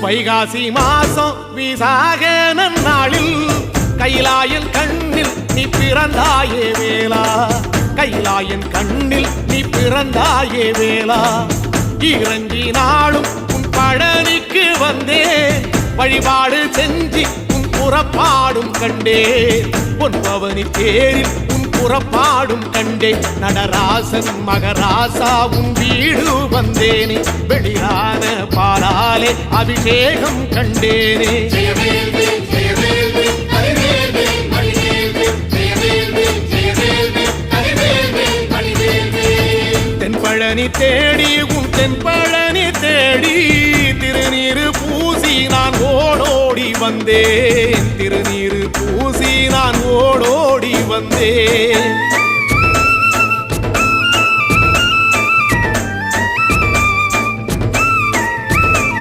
வைகாசி மாசம் விசாக நன்னாளில் கைலாயன் கண்ணில் நீ பிறந்தாயே வேளா, கைலாயன் கண்ணில் நீ பிறந்தாயே வேளா. இறங்கி நாளும் உன் பழனிக்கு வந்தே, வழிபாடு செஞ்சு உன் புறப்பாடும் கண்டே. பொன்பவனி தேரில் உன் புறப்பாடும் கண்டே. நடராசன் மகராசா உன் வீடு வந்தேனே, வெளியான பாலாலே அபிஷேகம் கண்டேனே. தென்பழனி தேடி உன் தென்பழனி தேடி, திருநீரு பூசி நான் ஓடோடி வந்தேன், திருநீரு பூசி நான் ஓடோடி வந்தேன்.